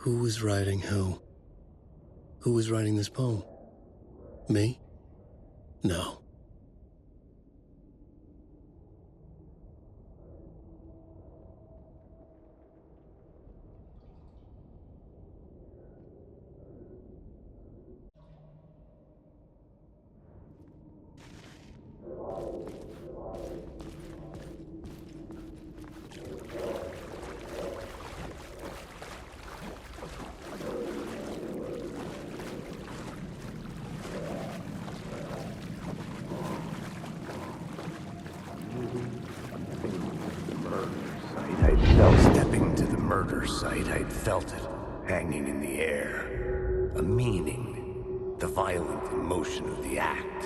Who was writing who? Who was writing this poem? Me? No. Stepping to the murder site, I'd felt it, hanging in the air. A meaning, the violent emotion of the act.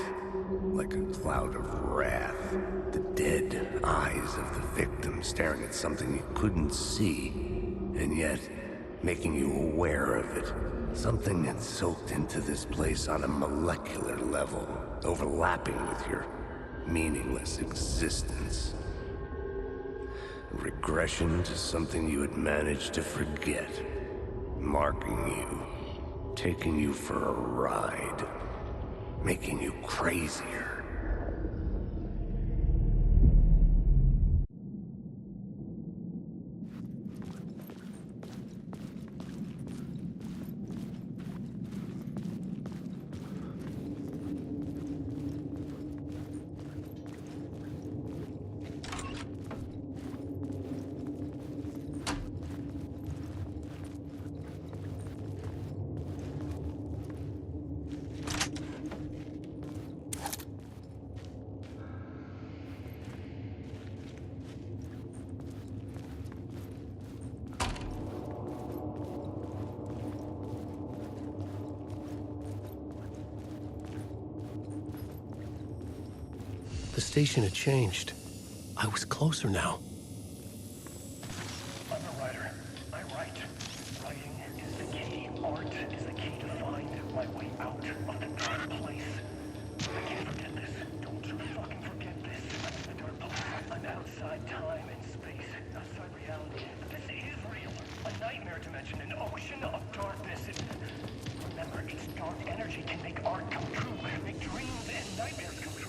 Like a cloud of wrath, the dead eyes of the victim staring at something you couldn't see, and yet making you aware of it. Something that soaked into this place on a molecular level, overlapping with your meaningless existence. Regression to something you had managed to forget. Marking you. Taking you for a ride. Making you crazier. The station had changed. I was closer now. I'm a writer. I write. Writing is the key. Art is the key to find my way out of the dark place. I can't forget this. Don't you fucking forget this. I'm in the dark place. I'm outside time and space. Outside reality. But this is real. A nightmare dimension. An ocean of darkness. Remember, its dark energy can make art come true. Make dreams and nightmares come true.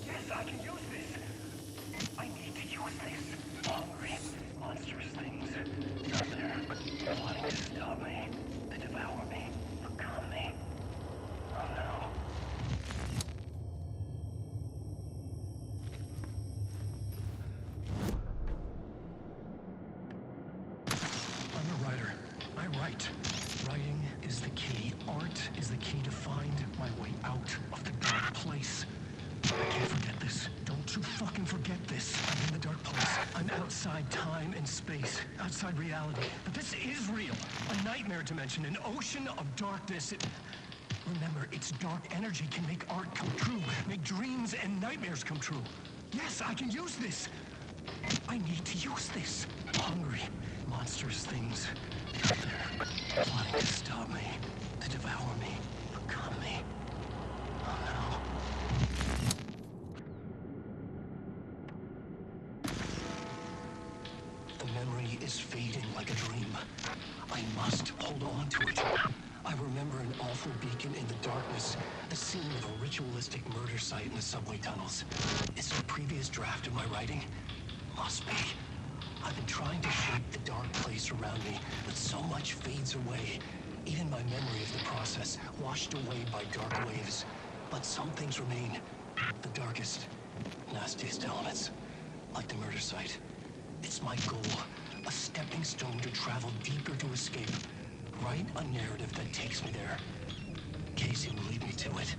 Yes, I can use this. I need to use this. Hungry, monstrous things out there, wanting to stop me, to devour me, become me. Oh no. I'm a writer. I write. Writing is the key. Art is the key to find my way out of the dark place. I can't forget this. Don't you fucking forget this. I'm in the dark place. I'm outside time and space. Outside reality. But this is real. A nightmare dimension. An ocean of darkness. Remember, its dark energy can make art come true. Make dreams and nightmares come true. Yes, I can use this. I need to use this. Hungry, monstrous things out there, wanting to stop me, to devour me, become me. Oh no. The memory is fading like a dream. I must hold on to it. I remember an awful beacon in the darkness, the scene of a ritualistic murder site in the subway tunnels. Is it a previous draft of my writing? Must be. I've been trying to shape the dark place around me, but so much fades away. Even my memory of the process, washed away by dark waves. But some things remain. The darkest, nastiest elements, like the murder site. It's my goal, a stepping stone to travel deeper to escape. Write a narrative that takes me there. Casey will lead me to it.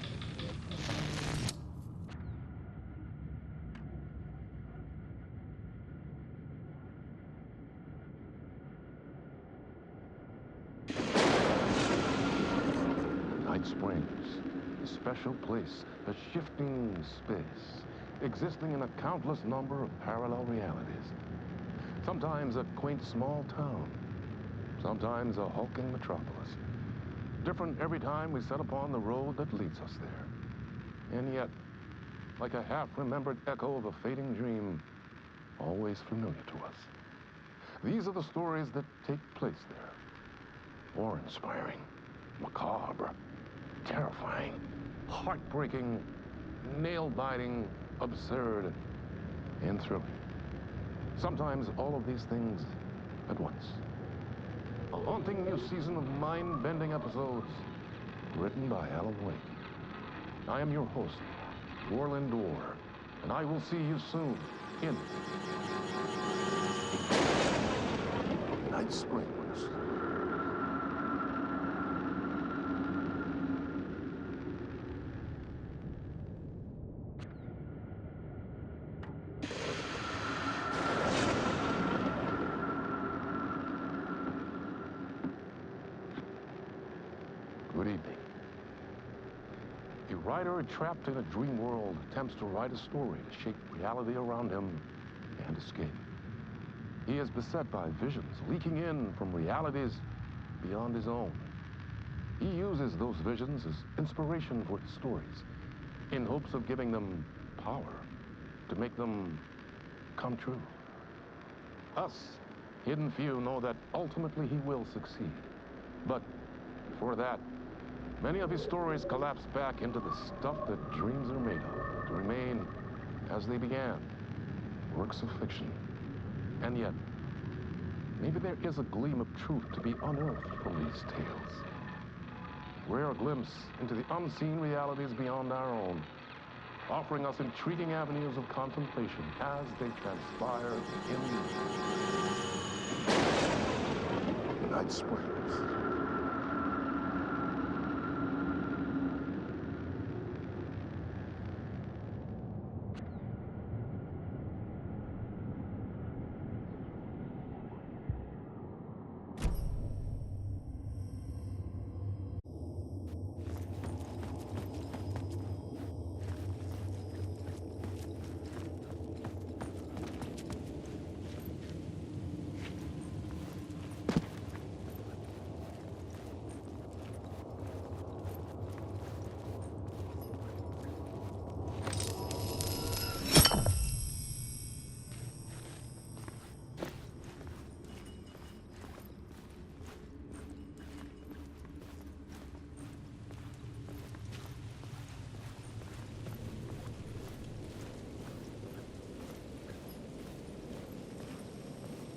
Night Springs, a special place, a shifting space, existing in a countless number of parallel realities. Sometimes a quaint small town, sometimes a hulking metropolis. Different every time we set upon the road that leads us there. And yet, like a half-remembered echo of a fading dream, always familiar to us. These are the stories that take place there. awe-inspiring, macabre, terrifying, heartbreaking, nail-biting, absurd, and thrilling. Sometimes all of these things at once. A haunting new season of mind-bending episodes written by Alan Wake. I am your host, Orland Orr, and I will see you soon in Night Springs. Good evening. A writer trapped in a dream world attempts to write a story to shape reality around him and escape. He is beset by visions leaking in from realities beyond his own. He uses those visions as inspiration for his stories, in hopes of giving them power to make them come true. Us, hidden few, know that ultimately he will succeed. But for that, many of his stories collapse back into the stuff that dreams are made of, to remain as they began, works of fiction. And yet, maybe there is a gleam of truth to be unearthed from these tales. Rare glimpse into the unseen realities beyond our own, offering us intriguing avenues of contemplation as they transpire in Night Springs.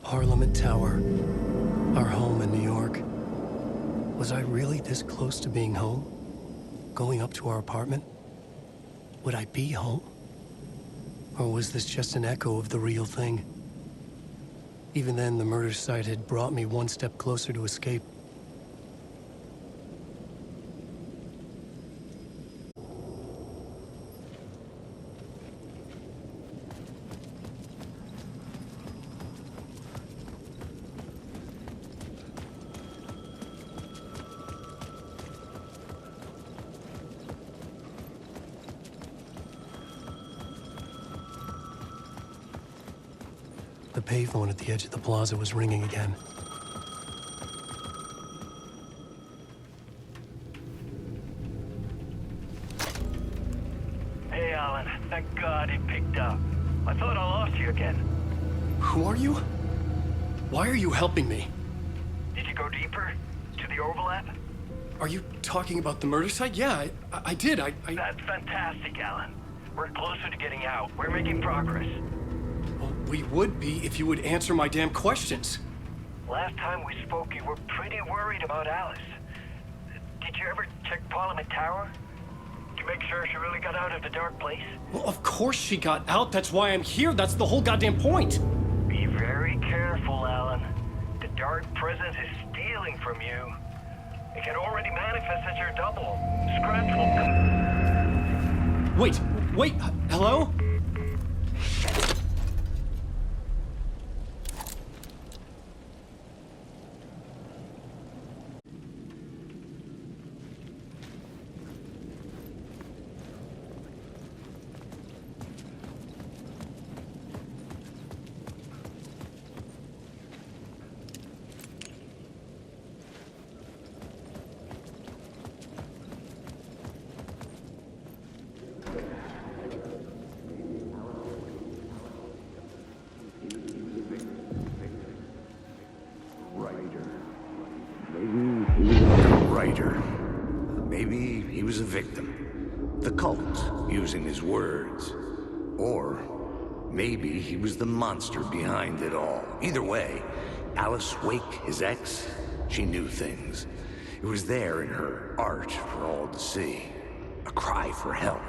Parliament Tower, our home in New York. Was I really this close to being home? Going up to our apartment? Would I be home? Or was this just an echo of the real thing? Even then, the murder site had brought me one step closer to escape. The payphone at the edge of the plaza was ringing again. Hey, Alan. Thank God it picked up. I thought I lost you again. Who are you? Why are you helping me? Did you go deeper? To the overlap? Are you talking about the murder site? Yeah, I did. That's fantastic, Alan. We're closer to getting out. We're making progress. Well, we would be if you would answer my damn questions. Last time we spoke, you were pretty worried about Alice. Did you ever check Parliament Tower? To make sure she really got out of the dark place? Well, of course she got out. That's why I'm here. That's the whole goddamn point. Be very careful, Alan. The dark presence is stealing from you. It can already manifest as your double. Scratch will Wait, hello? victim. The cult, using his words. Or maybe he was the monster behind it all. Either way, Alice Wake, his ex, she knew things. It was there in her art for all to see. A cry for help.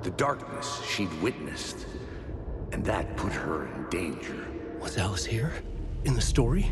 The darkness she'd witnessed. And that put her in danger. Was Alice here? In the story?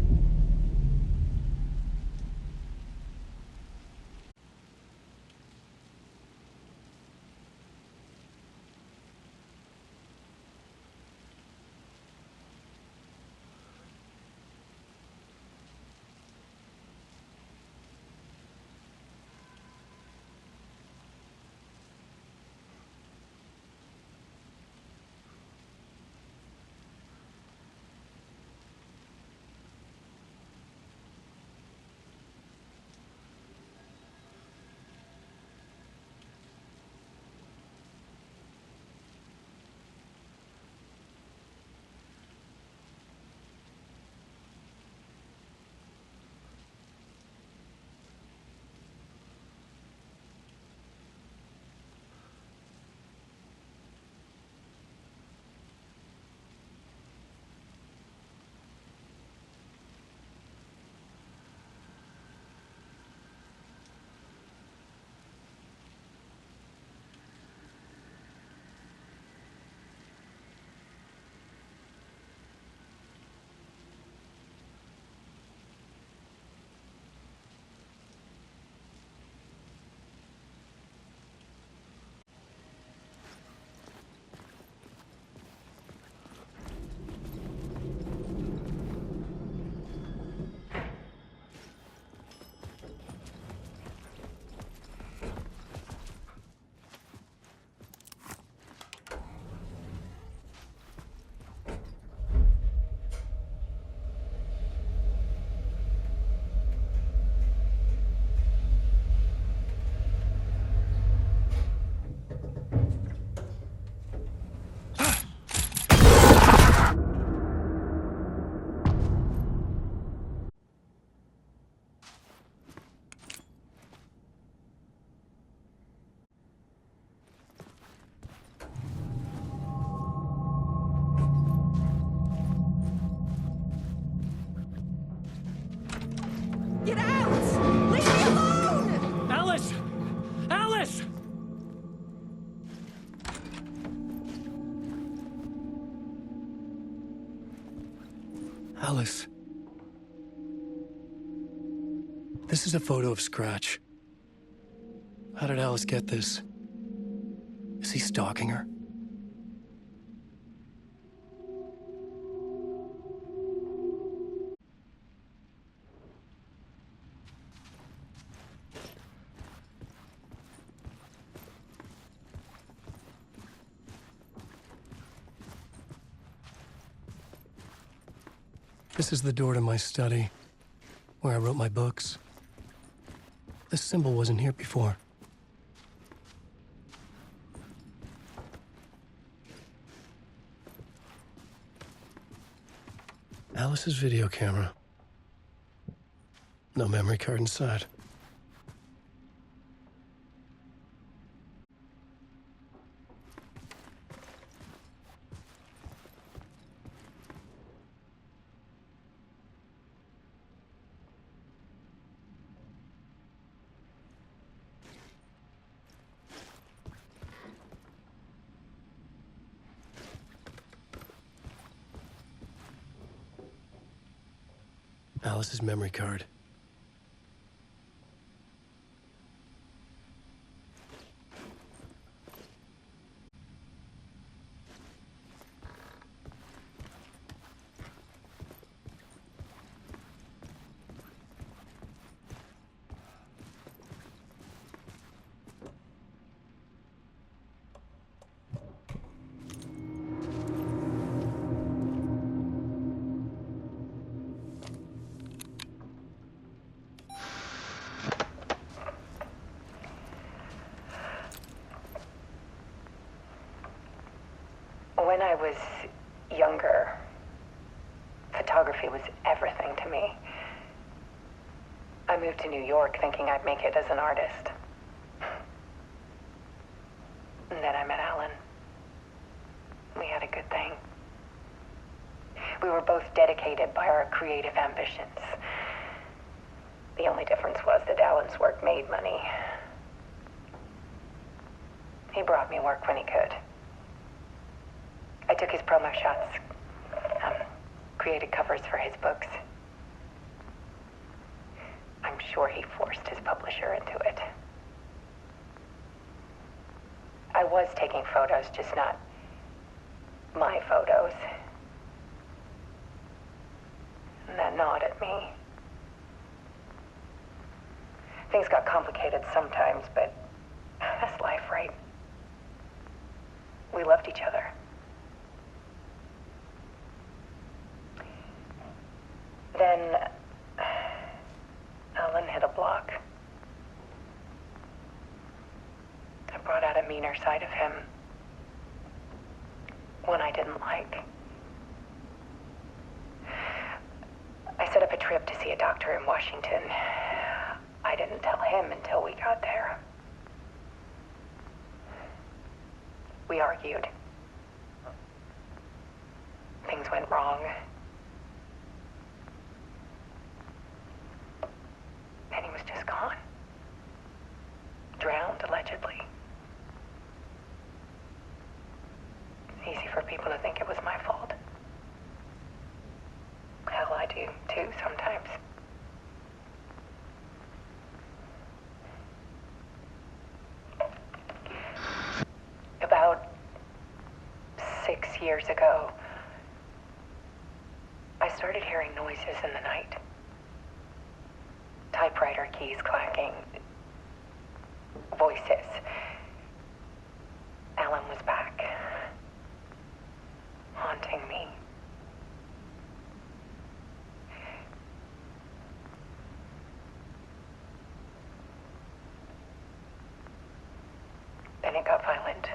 Get out! Leave me alone! Alice! Alice! Alice. This is a photo of Scratch. How did Alice get this? Is he stalking her? This is the door to my study, where I wrote my books. This symbol wasn't here before. Alice's video camera. No memory card inside. Alice's memory card. When I was younger, photography was everything to me. I moved to New York thinking I'd make it as an artist. dedicated by our creative ambitions. The only difference was that Alan's work made money. He brought me work when he could. I took his promo shots, created covers for his books. I'm sure he forced his publisher into it. I was taking photos, just not my photos. And that gnawed at me. Things got complicated sometimes, but that's life, right? We loved each other. Then Alan hit a block. I brought out a meaner side of him. One I didn't like. I set up a trip to see a doctor in Washington. I didn't tell him until we got there. We argued. Things went wrong. And he was just gone. Drowned, allegedly. Easy for people to think it was my fault. Hell, I do, too, sometimes. About 6 years ago, I started hearing noises in the night. Typewriter keys clacking. Voices. Alan was back. Haunting me. Then it got violent.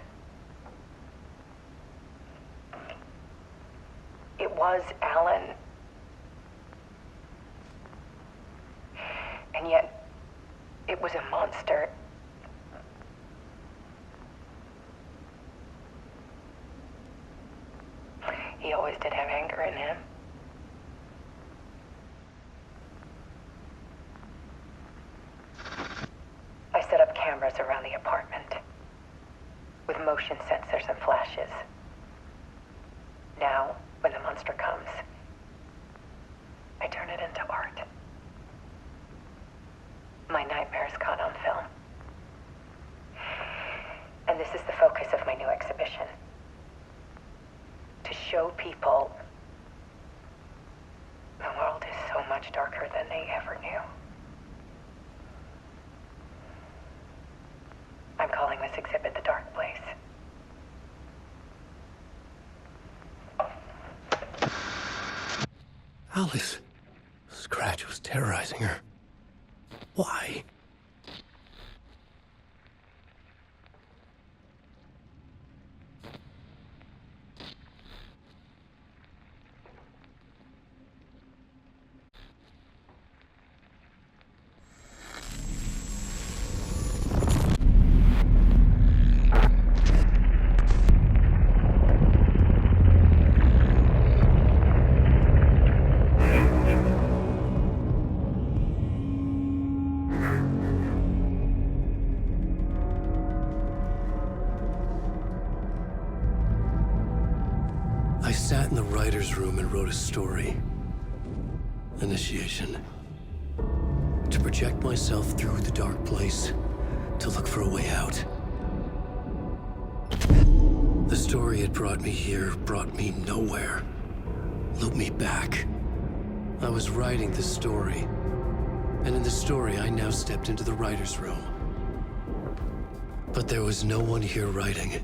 It was Alan. And yet, it was a monster. He always did have anger in him. I set up cameras around the apartment with motion sensors and flashes. Now, when the monster comes, I turn it into art. My nightmares caught on film. And this is the focus of my new exhibition. To show people the world is so much darker than they ever knew. I'm calling this exhibit The Dark Place. Alice. Scratch was terrorizing her. Why? I sat in the writer's room and wrote a story. Initiation. To project myself through the dark place, to look for a way out. The story had brought me here, brought me nowhere. Looped me back. I was writing the story. And in the story, I now stepped into the writer's room. But there was no one here writing it.